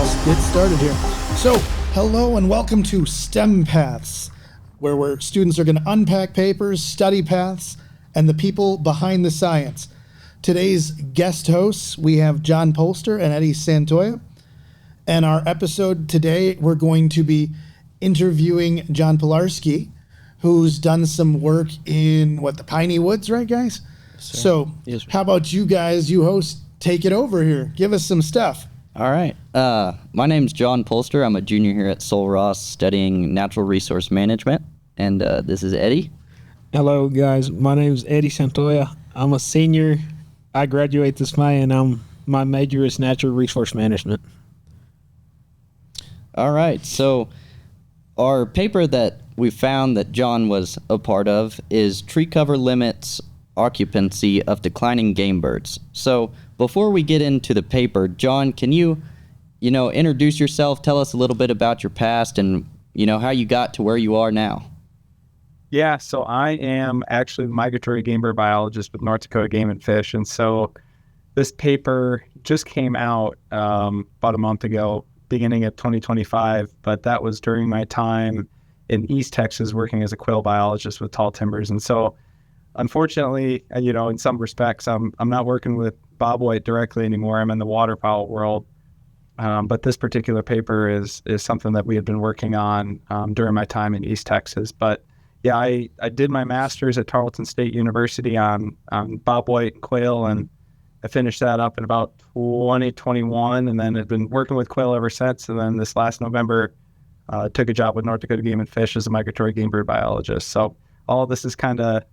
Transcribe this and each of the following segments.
I'll get started here. So, hello and welcome to STEMpaths, where students are going to unpack papers, study paths, and the people behind the science. Today's guest hosts, we have John Polster and Eddie Santoya. And our episode today, we're going to be interviewing John Palarski, who's done some work in, the Piney Woods, right, guys? So, yes, how about you guys, you hosts, take it over here. Give us some stuff. All right. My name's John Polster. I'm a junior here at Sul Ross studying natural resource management. And this is Eddie. Hello, guys. My name's Eddie Santoya. I'm a senior. I graduate this May, and my major is natural resource management. All right. So our paper that we found that John was a part of is Tree Cover Limits Occupancy of Declining Game Birds. So before we get into the paper, John, can you introduce yourself, tell us a little bit about your past and, how you got to where you are now? Yeah, so I am actually a migratory game bird biologist with North Dakota Game and Fish. And so this paper just came out about a month ago, beginning of 2025. But that was during my time in East Texas working as a quail biologist with tall timbers. And so unfortunately, in some respects, I'm not working with bobwhite directly anymore. I'm in the waterfowl world. But this particular paper is something that we had been working on during my time in East Texas. But yeah, I did my master's at Tarleton State University on bobwhite and quail, and I finished that up in about 2021, and then had been working with quail ever since. And then this last November, took a job with North Dakota Game and Fish as a migratory game bird biologist. So all of this is kind of,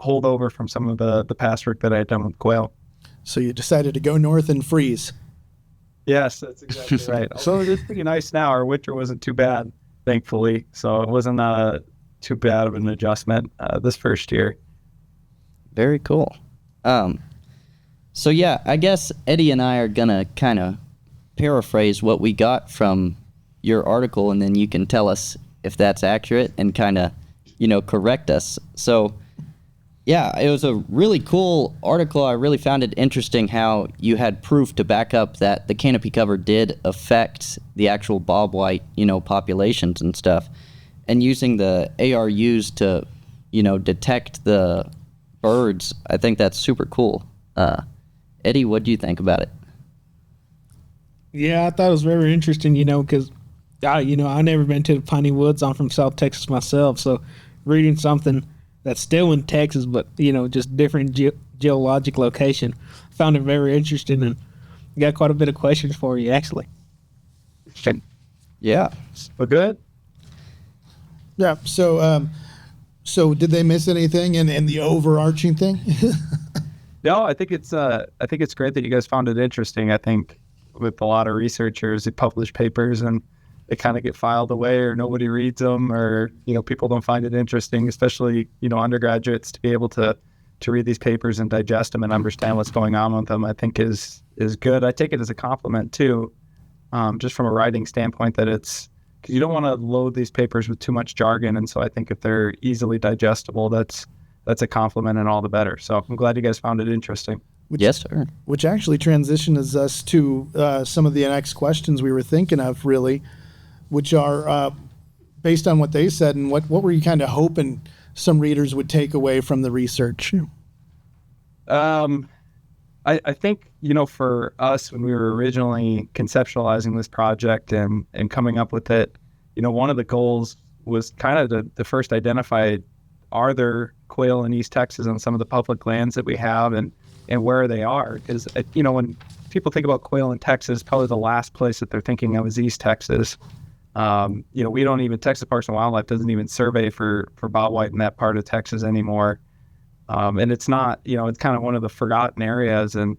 hold over from some of the past work that I had done with quail. So you decided to go north and freeze. Yes, that's exactly right. So it's pretty nice now. Our winter wasn't too bad, thankfully. So it wasn't too bad of an adjustment this first year. Very cool. So yeah, I guess Eddie and I are going to kind of paraphrase what we got from your article, and then you can tell us if that's accurate and kind of, correct us. So yeah, it was a really cool article. I really found it interesting how you had proof to back up that the canopy cover did affect the actual bobwhite, populations and stuff. And using the ARUs to, detect the birds, I think that's super cool. Eddie, what do you think about it? Yeah, I thought it was very interesting, because, I never been to the Piney Woods. I'm from South Texas myself, so reading something that's still in Texas, but, just different geologic location, found it very interesting, and got quite a bit of questions for you, actually. Yeah. But good. Yeah. So did they miss anything in the overarching thing? No, I think it's great that you guys found it interesting. I think with a lot of researchers, they publish papers and they kind of get filed away, or nobody reads them, or people don't find it interesting, especially undergraduates, to be able to read these papers and digest them and understand what's going on with them. I think is good. I take it as a compliment too, just from a writing standpoint, that it's because you don't want to load these papers with too much jargon, and so I think if they're easily digestible, that's a compliment and all the better. So I'm glad you guys found it interesting. Yes, sir. Which actually transitions us to some of the next questions we were thinking of, really, which are based on what they said, and what were you kind of hoping some readers would take away from the research? I think, for us, when we were originally conceptualizing this project and coming up with it, one of the goals was kind of to first identify, are there quail in East Texas on some of the public lands that we have, and where they are? Because, when people think about quail in Texas, probably the last place that they're thinking of is East Texas. We don't even, Texas Parks and Wildlife doesn't even survey for bobwhite in that part of Texas anymore. And it's not, it's kind of one of the forgotten areas, and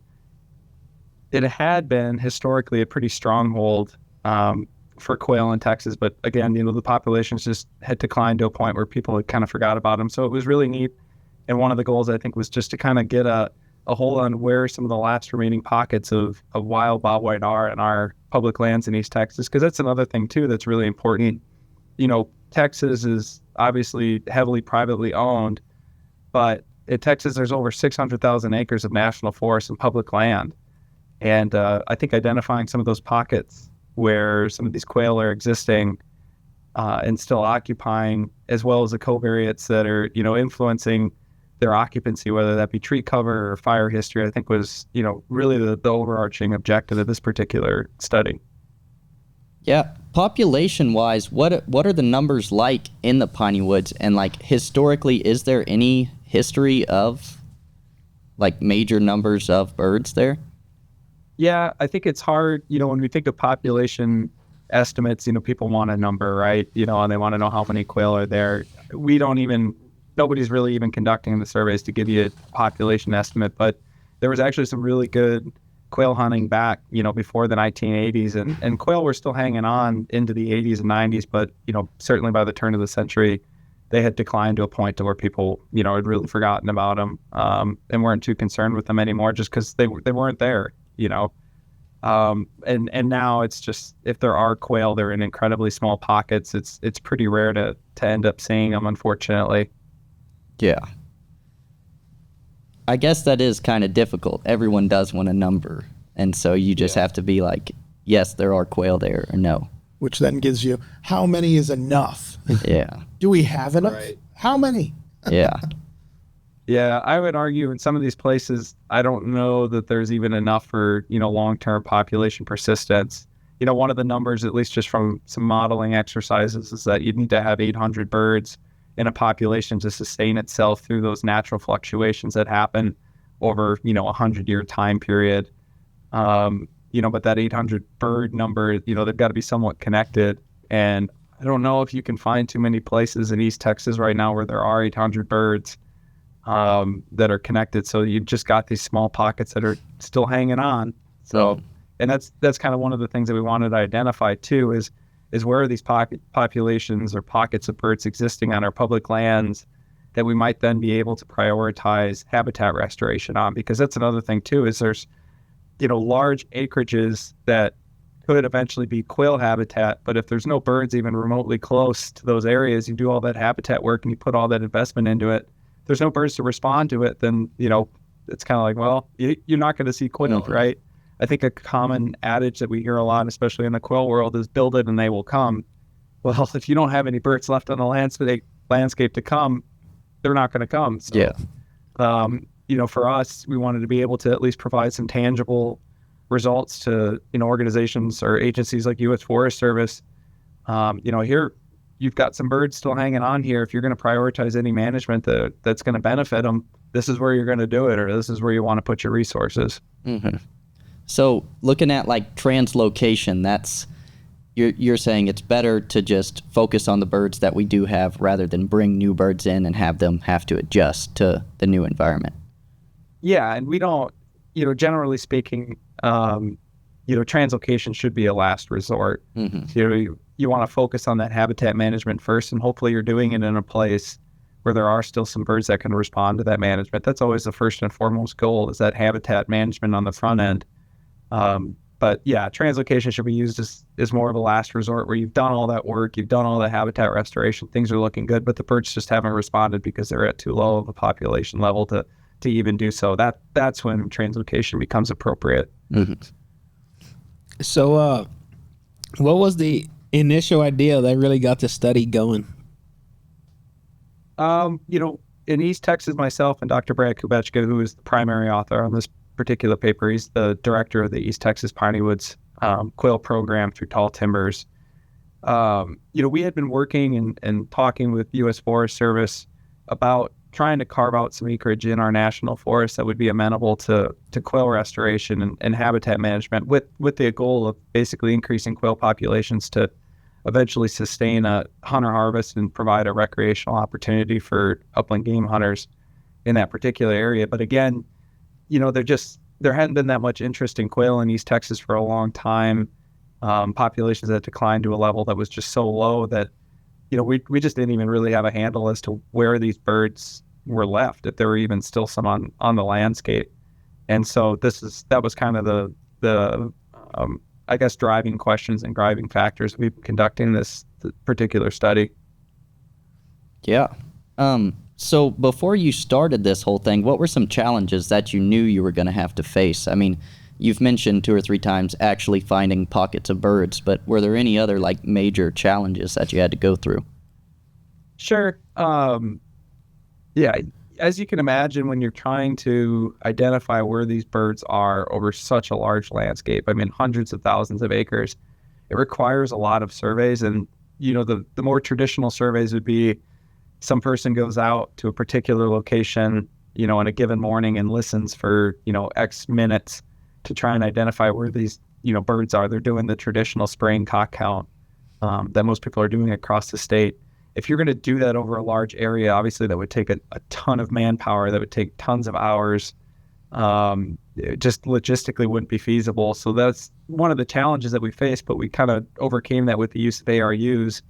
it had been historically a pretty stronghold for quail in Texas. But again, the populations just had declined to a point where people had kind of forgot about them. So it was really neat. And one of the goals, I think, was just to kind of get a hold on where some of the last remaining pockets of wild bobwhite are in our public lands in East Texas. Because that's another thing, too, that's really important. Texas is obviously heavily privately owned, but in Texas, there's over 600,000 acres of national forest and public land. And I think identifying some of those pockets where some of these quail are existing and still occupying, as well as the covariates that are, influencing their occupancy, whether that be tree cover or fire history, I think was, really the overarching objective of this particular study. Yeah, population-wise, what are the numbers like in the piney woods? And like historically, is there any history of like major numbers of birds there? Yeah, I think it's hard, when we think of population estimates, people want a number, right? And they want to know how many quail are there. Nobody's really even conducting the surveys to give you a population estimate, but there was actually some really good quail hunting back, before the 1980s, and quail were still hanging on into the 80s and 90s, but, certainly by the turn of the century, they had declined to a point to where people, had really forgotten about them, and weren't too concerned with them anymore just because they weren't there, and now it's just, if there are quail, they're in incredibly small pockets. It's pretty rare to end up seeing them, unfortunately. Yeah. I guess that is kind of difficult. Everyone does want a number. And so you just have to be like, yes, there are quail there, or no. Which then gives you, how many is enough? Yeah. Do we have enough? Right. How many? Yeah. Yeah, I would argue in some of these places, I don't know that there's even enough for, long-term population persistence. One of the numbers, at least just from some modeling exercises, is that you'd need to have 800 birds in a population to sustain itself through those natural fluctuations that happen over, a 100-year time period. But that 800 bird number, they've got to be somewhat connected. And I don't know if you can find too many places in East Texas right now where there are 800 birds that are connected. So you've just got these small pockets that are still hanging on. So, and that's kind of one of the things that we wanted to identify too, is where are these populations or pockets of birds existing on our public lands that we might then be able to prioritize habitat restoration on? Because that's another thing too, is there's, large acreages that could eventually be quail habitat, but if there's no birds even remotely close to those areas, you do all that habitat work and you put all that investment into it, there's no birds to respond to it, then, it's kind of like, well, you're not going to see quail, right? I think a common adage that we hear a lot, especially in the quail world, is build it and they will come. Well, if you don't have any birds left on the landscape to come, they're not going to come. So, yeah. For us, we wanted to be able to at least provide some tangible results to, organizations or agencies like U.S. Forest Service. Here, you've got some birds still hanging on here. If you're going to prioritize any management that's going to benefit them, this is where you're going to do it, or this is where you want to put your resources. Mm-hmm. So looking at like translocation, that's you're saying it's better to just focus on the birds that we do have rather than bring new birds in and have them have to adjust to the new environment. Yeah, and we don't, generally speaking, translocation should be a last resort. Mm-hmm. You want to focus on that habitat management first, and hopefully you're doing it in a place where there are still some birds that can respond to that management. That's always the first and foremost goal, is that habitat management on the front end. But yeah, translocation should be used as more of a last resort, where you've done all that work, you've done all the habitat restoration, things are looking good, but the birds just haven't responded because they're at too low of a population level to even do so. That's when translocation becomes appropriate. Mm-hmm. So, what was the initial idea that really got the study going? In East Texas, myself and Dr. Brad Kubechka, who is the primary author on this particular paper, he's the director of the East Texas Piney Woods quail program through Tall Timbers. We had been working and talking with U.S. Forest Service about trying to carve out some acreage in our national forest that would be amenable to quail restoration and habitat management, with the goal of basically increasing quail populations to eventually sustain a hunter harvest and provide a recreational opportunity for upland game hunters in that particular area. But again, there hadn't been that much interest in quail in East Texas for a long time. Populations that declined to a level that was just so low that, we just didn't even really have a handle as to where these birds were left, if there were even still some on the landscape. And so that was kind of the I guess, driving questions and driving factors we've been conducting this particular study. Yeah. So before you started this whole thing, what were some challenges that you knew you were going to have to face? I mean, you've mentioned 2 or 3 times actually finding pockets of birds, but were there any other like major challenges that you had to go through? Sure. Yeah, as you can imagine, when you're trying to identify where these birds are over such a large landscape, I mean, hundreds of thousands of acres, it requires a lot of surveys. And, the more traditional surveys would be some person goes out to a particular location, in a given morning and listens for, X minutes to try and identify where these, birds are. They're doing the traditional spraying cock count that most people are doing across the state. If you're going to do that over a large area, obviously that would take a ton of manpower. That would take tons of hours. It just logistically wouldn't be feasible. So that's one of the challenges that we faced, but we kind of overcame that with the use of ARUs,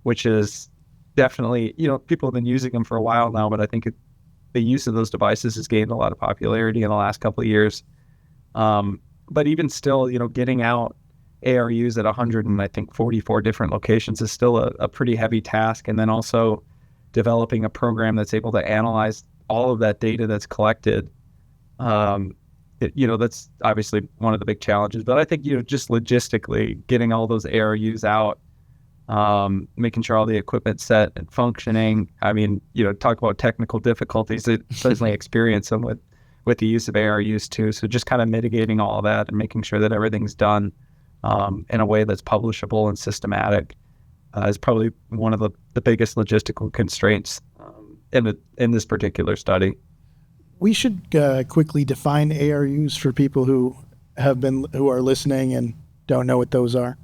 which is definitely, people have been using them for a while now, but I think the use of those devices has gained a lot of popularity in the last couple of years. But even still, getting out ARUs at 144 different locations is still a pretty heavy task. And then also developing a program that's able to analyze all of that data that's collected. That's obviously one of the big challenges. But I think, just logistically getting all those ARUs out, making sure all the equipment's set and functioning. I mean, talk about technical difficulties. I certainly experience them with the use of ARUs too. So just kind of mitigating all of that and making sure that everything's done in a way that's publishable and systematic is probably one of the biggest logistical constraints in this particular study. We should quickly define ARUs for people who are listening and don't know what those are.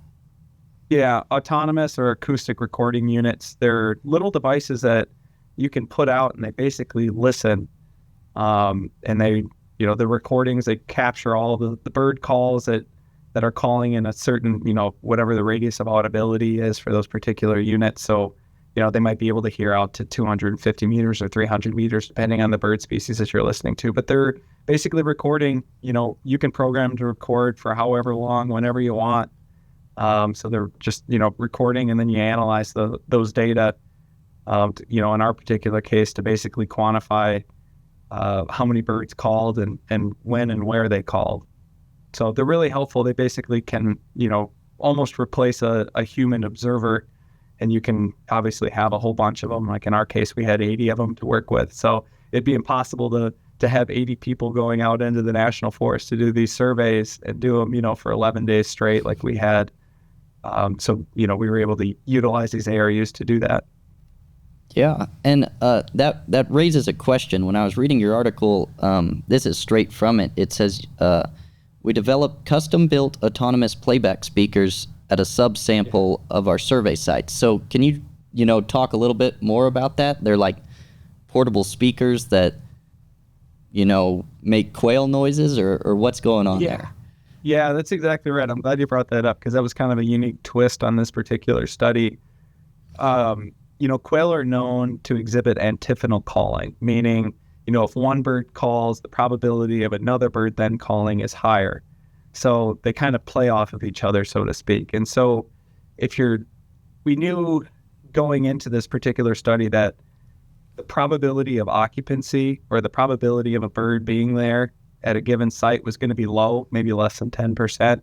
Yeah, autonomous or acoustic recording units. They're little devices that you can put out and they basically listen. And they, the recordings, they capture all of the bird calls that are calling in a certain, whatever the radius of audibility is for those particular units. So, they might be able to hear out to 250 meters or 300 meters, depending on the bird species that you're listening to. But they're basically recording, you can program to record for however long, whenever you want. So they're just, recording, and then you analyze those data, in our particular case, to basically quantify how many birds called and when and where they called. So they're really helpful. They basically can, almost replace a human observer, and you can obviously have a whole bunch of them. Like in our case, we had 80 of them to work with. So it'd be impossible to have 80 people going out into the national forest to do these surveys and do them, for 11 days straight like we had. So, we were able to utilize these ARUs to do that. Yeah, and that raises a question. When I was reading your article, this is straight from it. It says, we developed custom-built autonomous playback speakers at a subsample of our survey sites. So can you, talk a little bit more about that? They're like portable speakers that, make quail noises, or what's going on there? Yeah, that's exactly right. I'm glad you brought that up because that was kind of a unique twist on this particular study. Quail are known to exhibit antiphonal calling, meaning, if one bird calls, the probability of another bird then calling is higher. So they kind of play off of each other, so to speak. And so we knew going into this particular study that the probability of occupancy or the probability of a bird being there at a given site was going to be low, maybe less than 10%.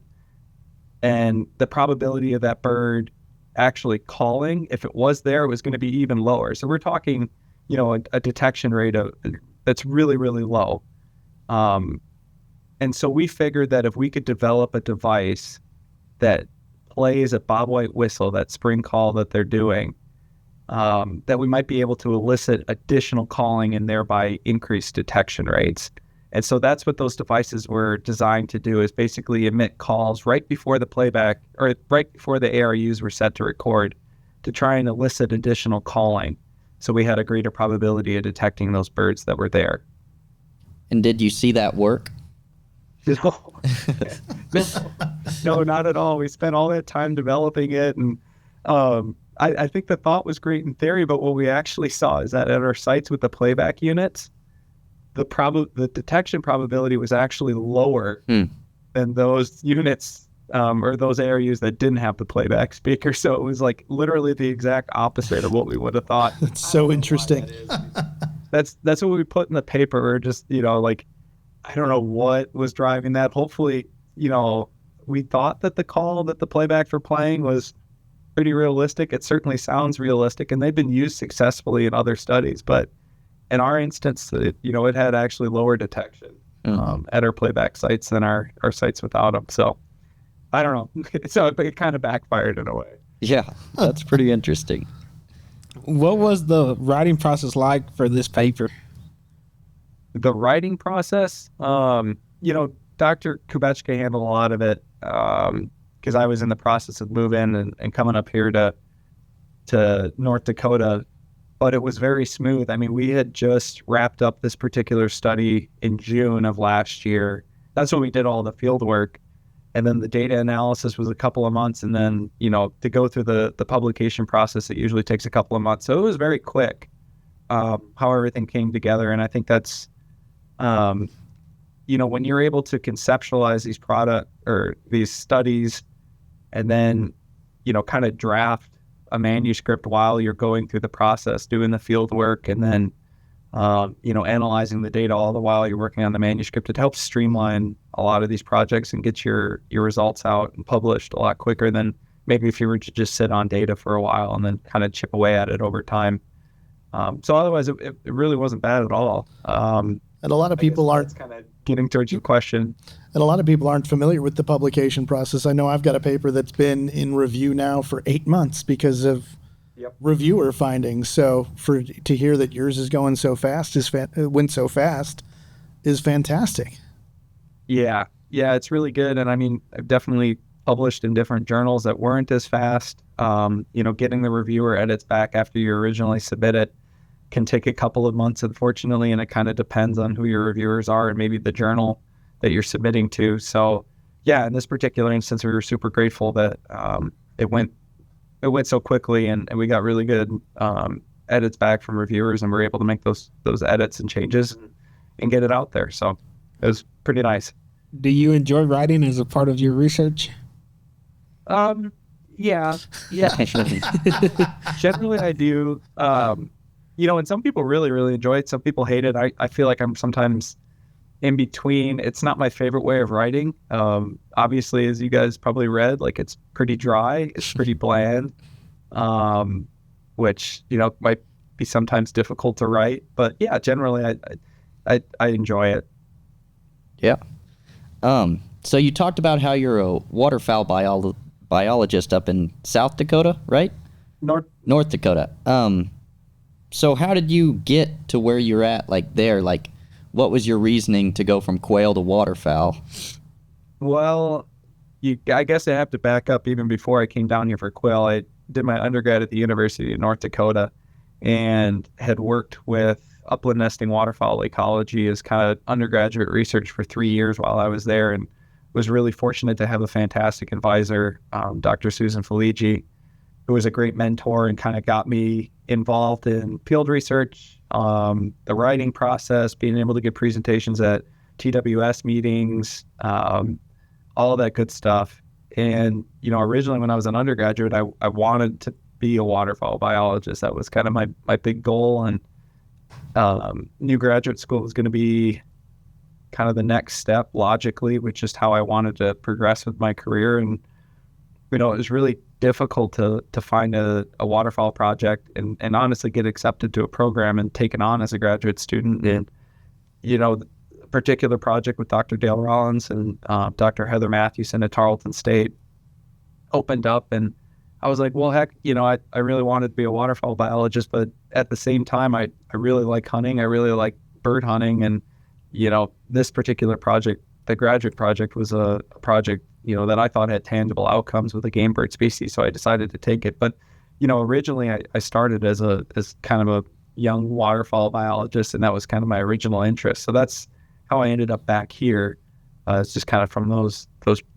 And the probability of that bird actually calling, if it was there, it was going to be even lower. So we're talking, a detection rate that's really, really low. And so we figured that if we could develop a device that plays a bobwhite whistle, that spring call that they're doing, that we might be able to elicit additional calling and thereby increase detection rates. And so that's what those devices were designed to do, is basically emit calls right before the playback or right before the ARUs were set to record to try and elicit additional calling. So we had a greater probability of detecting those birds that were there. And did you see that work? No, not at all. We spent all that time developing it. And I think the thought was great in theory, but what we actually saw is that at our sites with the playback units, the detection probability was actually lower than those units or those ARUs that didn't have the playback speaker. So it was like literally the exact opposite of what we would have thought. That's so interesting. That's what we put in the paper. We're just, I don't know what was driving that. Hopefully, we thought that the call that the playbacks were playing was pretty realistic. It certainly sounds realistic, and they've been used successfully in other studies. But in our instance, it had actually lower detection at our playback sites than our sites without them. So I don't know. So it kind of backfired in a way. Yeah, that's pretty interesting. What was the writing process like for this paper? The writing process, Dr. Kubechka handled a lot of it because I was in the process of moving and coming up here to North Dakota, but it was very smooth. I mean, we had just wrapped up this particular study in June of last year. That's when we did all the field work. And then the data analysis was a couple of months. And then, to go through the publication process, it usually takes a couple of months. So it was very quick how everything came together. And I think that's, when you're able to conceptualize these studies and then, kind of draft a manuscript while you're going through the process, doing the field work, and then, analyzing the data all the while you're working on the manuscript, it helps streamline a lot of these projects and get your results out and published a lot quicker than maybe if you were to just sit on data for a while and then kind of chip away at it over time. So otherwise, it really wasn't bad at all. And a lot of people aren't kind of getting towards your question. And a lot of people aren't familiar with the publication process. I know I've got a paper that's been in review now for 8 months because of reviewer findings. So to hear that yours is going so fast went so fast is fantastic. Yeah, it's really good. And I mean, I've definitely published in different journals that weren't as fast. Getting the reviewer edits back after you originally submit it can take a couple of months, unfortunately, and it kind of depends on who your reviewers are and maybe the journal that you're submitting to. So yeah, in this particular instance, we were super grateful that it went so quickly and we got really good edits back from reviewers and we're able to make those edits and changes and get it out there. So it was pretty nice. Do you enjoy writing as a part of your research? Yeah. Generally I do. And some people really, really enjoy it. Some people hate it. I feel like I'm sometimes in between. It's not my favorite way of writing. Obviously, as you guys probably read, like it's pretty dry. It's pretty bland, which, might be sometimes difficult to write. But yeah, generally I enjoy it. Yeah. So you talked about how you're a waterfowl biologist up in South Dakota, right? North Dakota. So how did you get to where you're at, like there? Like, what was your reasoning to go from quail to waterfowl? Well, I guess I have to back up even before I came down here for quail. I did my undergrad at the University of North Dakota and had worked with upland nesting waterfowl ecology as kind of undergraduate research for 3 years while I was there, and was really fortunate to have a fantastic advisor, Dr. Susan Feligi, who was a great mentor and kind of got me involved in field research, the writing process, being able to give presentations at TWS meetings, all of that good stuff. And, originally when I was an undergraduate, I wanted to be a waterfowl biologist. That was kind of my big goal. And new graduate school was going to be kind of the next step logically, which is how I wanted to progress with my career. And, it was really difficult to find a waterfowl project and honestly get accepted to a program and taken on as a graduate student. And, the particular project with Dr. Dale Rollins and Dr. Heather Matthewson at Tarleton State opened up, and I was like, well, heck, I really wanted to be a waterfowl biologist, but at the same time, I really like hunting. I really like bird hunting. And, this particular project, the graduate project, was a project, that I thought had tangible outcomes with a game bird species. So I decided to take it. But, originally I started as kind of a young waterfowl biologist, and that was kind of my original interest. So that's how I ended up back here. It's just kind of from those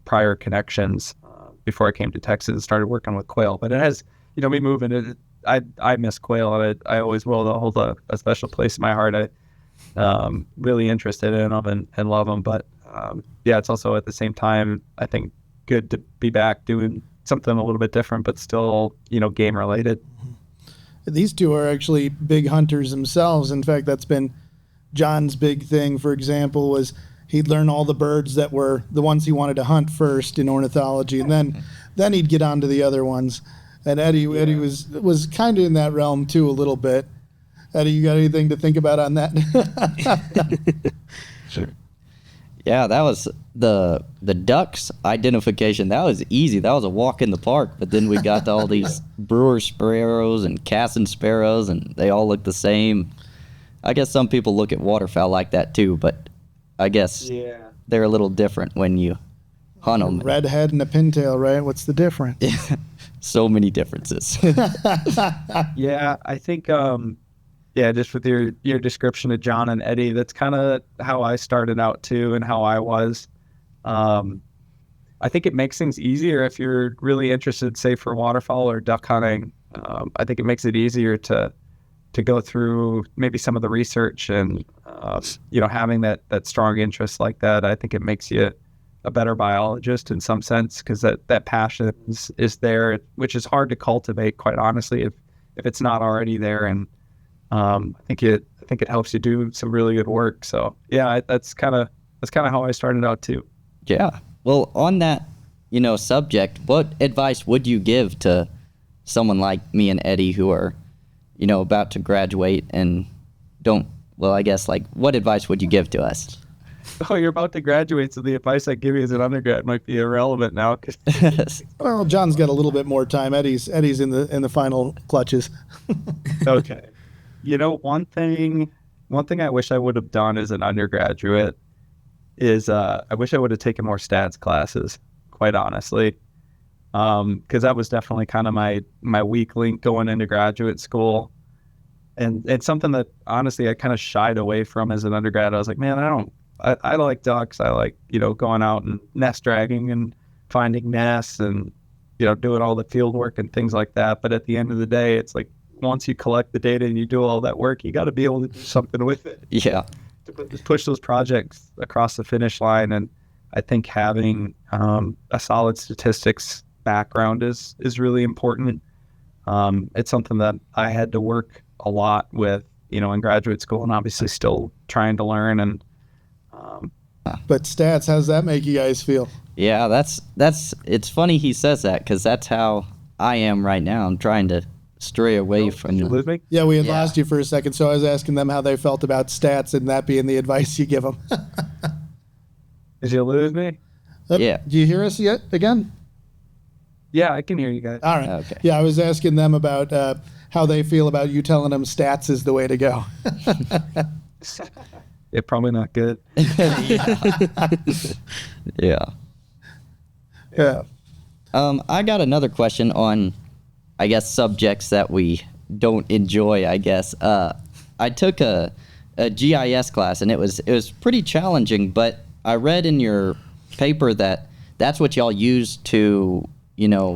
prior connections before I came to Texas and started working with quail. But it has, me moving, I miss quail, and I always will. They'll hold a special place in my heart. I really interested in them and love them. But it's also at the same time, I think, good to be back doing something a little bit different, but still, game related. These two are actually big hunters themselves. In fact, that's been John's big thing, for example, was he'd learn all the birds that were the ones he wanted to hunt first in ornithology, and then he'd get on to the other ones. And Eddie was kind of in that realm too a little bit. Eddie, you got anything to think about on that? Sure. Yeah, that was the ducks identification. That was easy. That was a walk in the park. But then we got to all these brewer sparrows and cassin sparrows, and they all look the same. I guess some people look at waterfowl like that too, but I guess they're a little different when you hunt them. Red head and a pintail, right? What's the difference? So many differences. Yeah, I think just with your description of John and Eddie, that's kind of how I started out too, and how I was. I think it makes things easier if you're really interested, say, for waterfowl or duck hunting. I think it makes it easier to go through maybe some of the research and having that strong interest like that. I think it makes you a better biologist in some sense, because that passion is there, which is hard to cultivate, quite honestly, if it's not already there. And I think it helps you do some really good work. So yeah, that's kind of how I started out too. Yeah. Well, on that, subject, what advice would you give to someone like me and Eddie who are, about to graduate and what advice would you give to us? Oh, you're about to graduate, so the advice I give you as an undergrad might be irrelevant now. Well, John's got a little bit more time. Eddie's in the final clutches. Okay. One thing I wish I would have done as an undergraduate is I wish I would have taken more stats classes, quite honestly, because that was definitely kind of my weak link going into graduate school. And it's something that, honestly, I kind of shied away from as an undergrad. I was like, man, I like ducks. I like, going out and nest dragging and finding nests and, doing all the field work and things like that. But at the end of the day, it's like, once you collect the data and you do all that work, you got to be able to do something with it. Yeah. To push those projects across the finish line. And I think having a solid statistics background is really important. It's something that I had to work a lot with, in graduate school, and obviously still trying to learn. And but stats, how does that make you guys feel? Yeah, it's funny he says that, because that's how I am right now. I'm trying to stray away from. Did you lose me? Yeah, we had lost you for a second, so I was asking them how they felt about stats and that being the advice you give them. Did you lose me? Yeah. Do you hear us yet again? Yeah, I can hear you guys. All right. Okay. Yeah, I was asking them about how they feel about you telling them stats is the way to go. Yeah, probably not good. Yeah. Yeah. I got another question on, I guess, subjects that we don't enjoy, I guess. I took a GIS class, and it was pretty challenging, but I read in your paper that that's what y'all used to,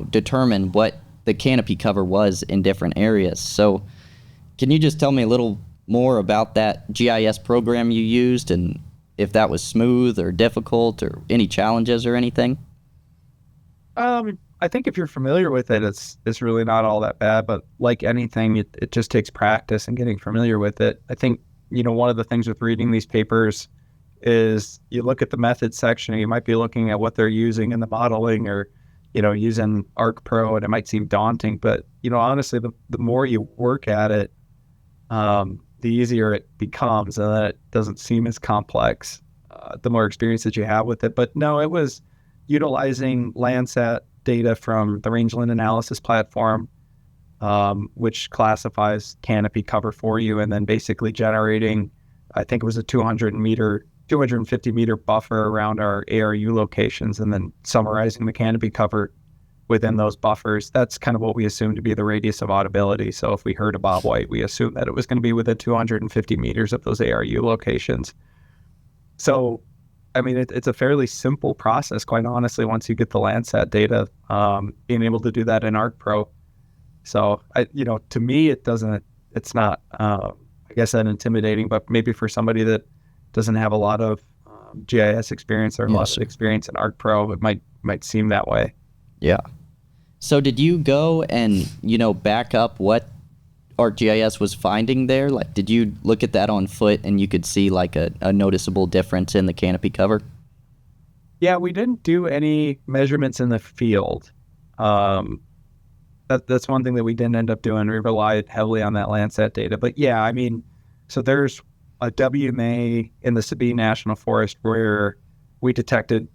determine what the canopy cover was in different areas. So can you just tell me a little more about that GIS program you used, and if that was smooth or difficult or any challenges or anything? I think if you're familiar with it, it's really not all that bad, but like anything, it just takes practice and getting familiar with it. I think, one of the things with reading these papers is you look at the methods section, and you might be looking at what they're using in the modeling, or, using ArcPro, and it might seem daunting, but, honestly, the more you work at it, the easier it becomes, and that it doesn't seem as complex, the more experience that you have with it. But no, it was utilizing Landsat data from the rangeland analysis platform, which classifies canopy cover for you, and then basically generating, I think it was a 250 meter buffer around our ARU locations, and then summarizing the canopy cover within those buffers. That's kind of what we assumed to be the radius of audibility. So if we heard a bobwhite, we assumed that it was going to be within 250 meters of those ARU locations. So, I mean, it's a fairly simple process, quite honestly, once you get the Landsat data, being able to do that in ArcPro. So, to me, it's not, I guess, that intimidating, but maybe for somebody that doesn't have a lot of GIS experience or a lot of experience in ArcPro, it might seem that way. Yeah. So did you go and, back up what ArcGIS was finding there? Like, did you look at that on foot and you could see like a noticeable difference in the canopy cover? Yeah, we didn't do any measurements in the field. That's one thing that we didn't end up doing. We relied heavily on that Landsat data. But yeah, I mean, so there's a WMA in the Sabine National Forest where we detected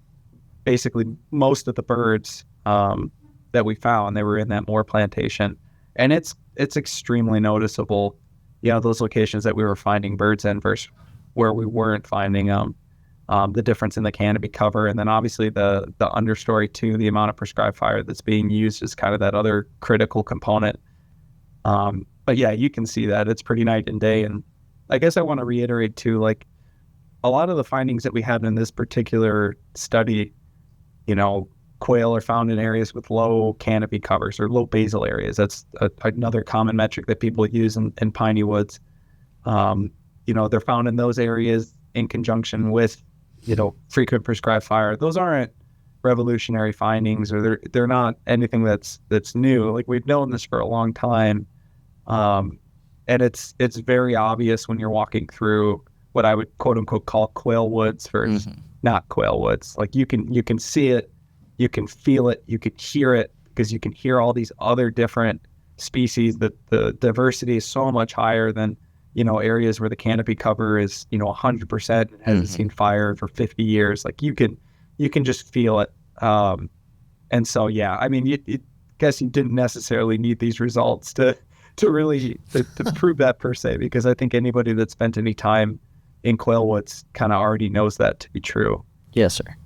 basically most of the birds that we found. They were in that Moore plantation. And it's extremely noticeable, those locations that we were finding birds in versus where we weren't finding them. The difference in the canopy cover, and then obviously the understory too, the amount of prescribed fire that's being used is kind of that other critical component. But yeah, you can see that it's pretty night and day. And I guess I want to reiterate too, like a lot of the findings that we had in this particular study, quail are found in areas with low canopy covers or low basal areas. That's another common metric that people use in piney woods. They're found in those areas in conjunction with frequent prescribed fire. Those aren't revolutionary findings, or they're not anything that's new. Like, we've known this for a long time, and it's very obvious when you're walking through what I would quote unquote call quail woods versus not quail woods. Like, you can see it, you can feel it, you can hear it, because you can hear all these other different species. That the diversity is so much higher than areas where the canopy cover is 100% and hasn't seen fire for 50 years. Like, you can just feel it. And so yeah, I mean, you guess you didn't necessarily need these results to really to prove that per se, because I think anybody that's spent any time in quail woods kind of already knows that to be true. Yes, sir.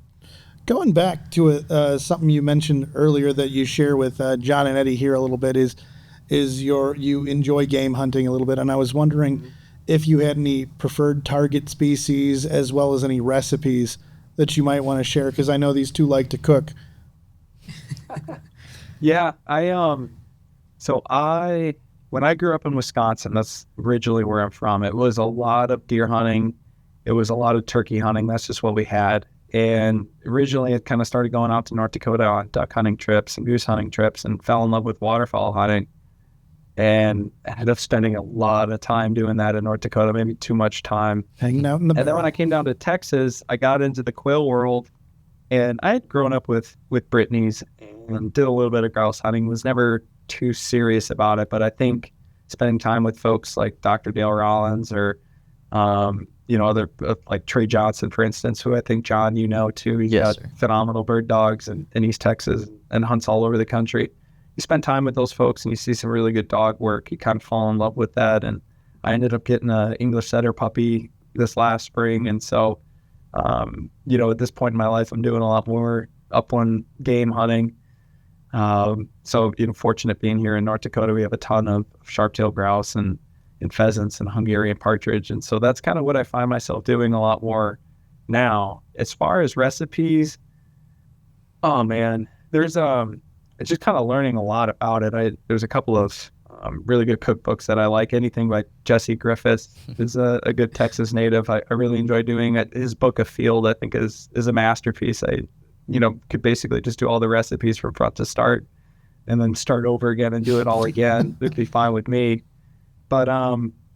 Going back to something you mentioned earlier that you share with John and Eddie here a little bit is you enjoy game hunting a little bit, and I was wondering if you had any preferred target species as well as any recipes that you might want to share, because I know these two like to cook. Yeah, when I grew up in Wisconsin, that's originally where I'm from. It was a lot of deer hunting. It was a lot of turkey hunting. That's just what we had. And originally it kind of started going out to North Dakota on duck hunting trips and goose hunting trips, and fell in love with waterfowl hunting. And ended up spending a lot of time doing that in North Dakota, maybe too much time. Hanging out in the And then when I came down to Texas, I got into the quail world. And I had grown up with Brittany's and did a little bit of grouse hunting, was never too serious about it. But I think spending time with folks like Dr. Dale Rollins or, other like Trey Johnson, for instance, who I think, John, too. He's got phenomenal bird dogs in East Texas and hunts all over the country. You spend time with those folks and you see some really good dog work. You kind of fall in love with that. And I ended up getting an English setter puppy this last spring. And so, at this point in my life, I'm doing a lot more upland game hunting. Fortunate being here in North Dakota, we have a ton of sharp-tailed grouse and pheasants and Hungarian partridge. And so that's kind of what I find myself doing a lot more now. As far as recipes, oh man, there's it's just kind of learning a lot about it. There's a couple of really good cookbooks that I like. Anything by Jesse Griffiths is a good Texas native. I really enjoy doing it. His book of Field, I think, is a masterpiece. I could basically just do all the recipes from front to start and then start over again and do it all again. It'd be fine with me. But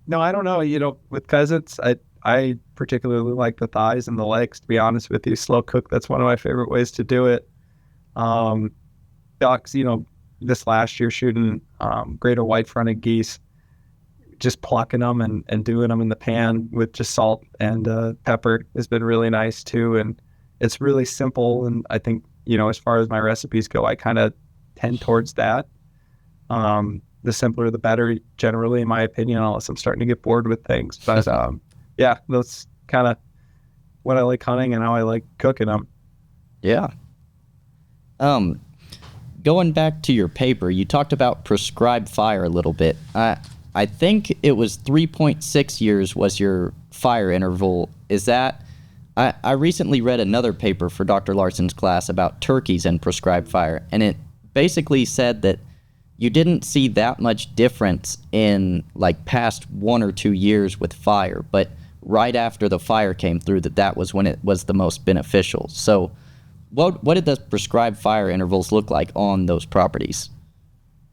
no, I don't know. With pheasants, I particularly like the thighs and the legs, to be honest with you. Slow cook, that's one of my favorite ways to do it. Ducks, this last year shooting greater white-fronted geese, just plucking them and doing them in the pan with just salt and pepper has been really nice too. And it's really simple. And I think, as far as my recipes go, I kind of tend towards that. The simpler, the better, generally, in my opinion, unless I'm starting to get bored with things. But yeah, that's kind of what I like hunting and how I like cooking them. Yeah. Going back to your paper, you talked about prescribed fire a little bit. I think it was 3.6 years was your fire interval. Is that... I recently read another paper for Dr. Larson's class about turkeys and prescribed fire, and it basically said that you didn't see that much difference in like past 1 or 2 years with fire, but right after the fire came through, that was when it was the most beneficial. So what did the prescribed fire intervals look like on those properties?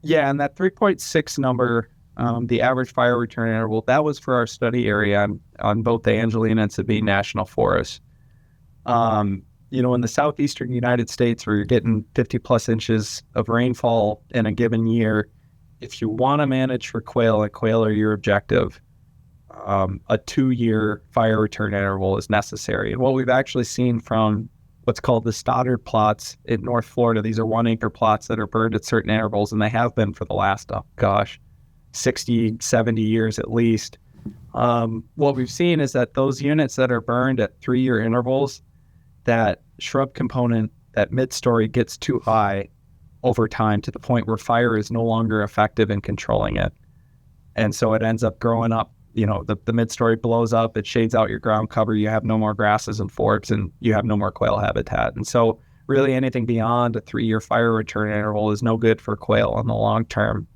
Yeah, and that 3.6 number the average fire return interval, that was for our study area on both the Angelina and Sabine National Forests. In the southeastern United States, where you're getting 50 plus inches of rainfall in a given year, if you want to manage for quail, and quail are your objective, a 2-year fire return interval is necessary. And what we've actually seen from what's called the Stoddard plots in North Florida, these are 1-acre plots that are burned at certain intervals, and they have been for the last, 60, 70 years at least. What we've seen is that those units that are burned at 3-year intervals, that shrub component, that mid-story gets too high over time to the point where fire is no longer effective in controlling it. And so it ends up growing up, the mid-story blows up, it shades out your ground cover, you have no more grasses and forbs, and you have no more quail habitat. And so really anything beyond a 3-year fire return interval is no good for quail in the long term.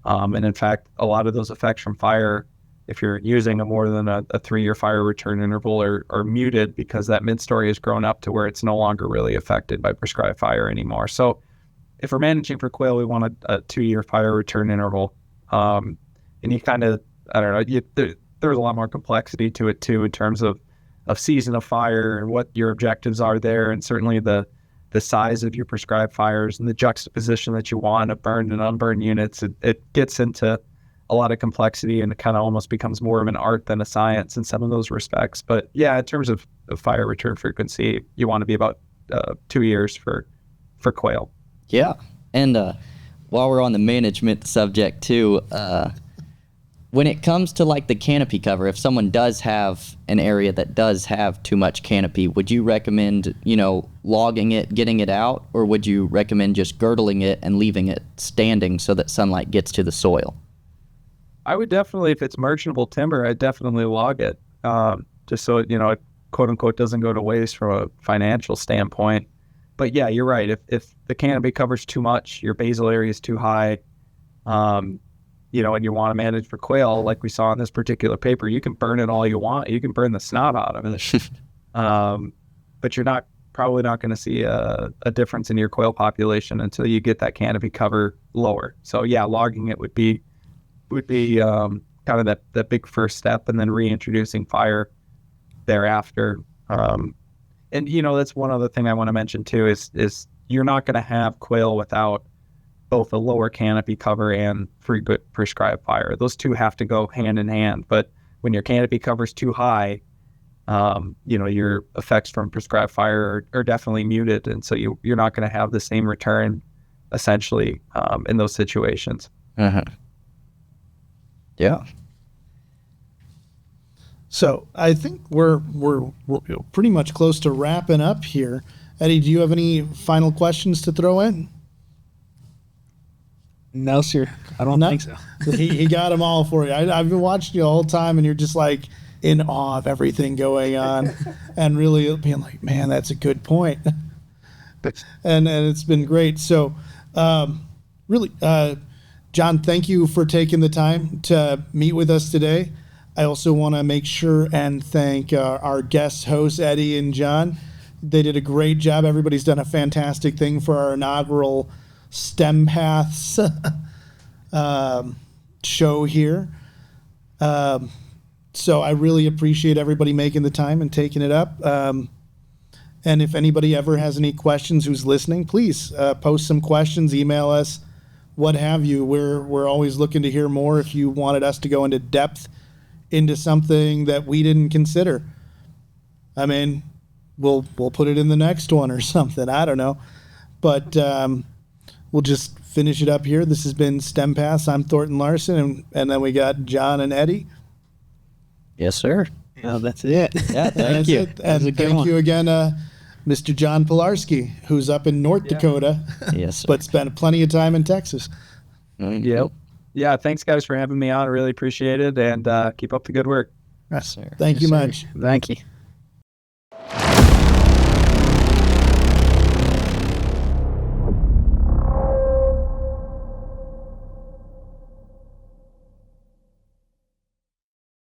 And in fact, a lot of those effects from fire, if you're using a more than a 3-year fire return interval, are muted because that mid-story has grown up to where it's no longer really affected by prescribed fire anymore. So if we're managing for quail, we want a 2-year fire return interval. And you kind of, I don't know, there's a lot more complexity to it too in terms of season of fire and what your objectives are there, and certainly the size of your prescribed fires and the juxtaposition that you want of burned and unburned units. It gets into a lot of complexity, and it kind of almost becomes more of an art than a science in some of those respects. But yeah, in terms of fire return frequency, you want to be about 2 years for quail. Yeah. And while we're on the management subject too, when it comes to like the canopy cover, if someone does have an area that does have too much canopy, would you recommend, logging it, getting it out, or would you recommend just girdling it and leaving it standing so that sunlight gets to the soil? I would definitely, if it's merchantable timber, I'd definitely log it, just so it, quote unquote, doesn't go to waste from a financial standpoint. But yeah, you're right. If the canopy covers too much, your basal area is too high, and you want to manage for quail, like we saw in this particular paper, you can burn it all you want. You can burn the snot out of it. But you're probably not going to see a difference in your quail population until you get that canopy cover lower. So yeah, logging it would be kind of that big first step, and then reintroducing fire thereafter. And that's one other thing I want to mention too, is you're not going to have quail without both a lower canopy cover and frequent prescribed fire. Those two have to go hand in hand. But when your canopy cover is too high, your effects from prescribed fire are definitely muted, and so you're not going to have the same return, essentially, in those situations. Uh-huh. Yeah. So I think we're pretty much close to wrapping up here. Eddie, do you have any final questions to throw in? No, sir. I don't think so. he got them all for you. I've been watching you the whole time, and you're just like in awe of everything going on, and really being like, man, that's a good point. and it's been great. So, really, John, thank you for taking the time to meet with us today. I also want to make sure and thank our guest hosts, Eddie and John. They did a great job. Everybody's done a fantastic thing for our inaugural STEMpaths show here. So I really appreciate everybody making the time and taking it up. And if anybody ever has any questions who's listening, please post some questions, email us, what have you. We're always looking to hear more. If you wanted us to go into depth into something that we didn't consider, I mean, we'll put it in the next one or something. I don't know. But we'll just finish it up here. This has been STEMpaths. I'm Thornton Larson, and then we got John and Eddie. Yes, sir. Well, that's it. Yeah, thank you. And thank you again, Mr. John Palarski, who's up in North Dakota, Yes, sir. but spent plenty of time in Texas. Yep. Yeah, thanks guys for having me on. I really appreciate it, and keep up the good work. Yes, sir. Thank you Yes, sir. much. Thank you.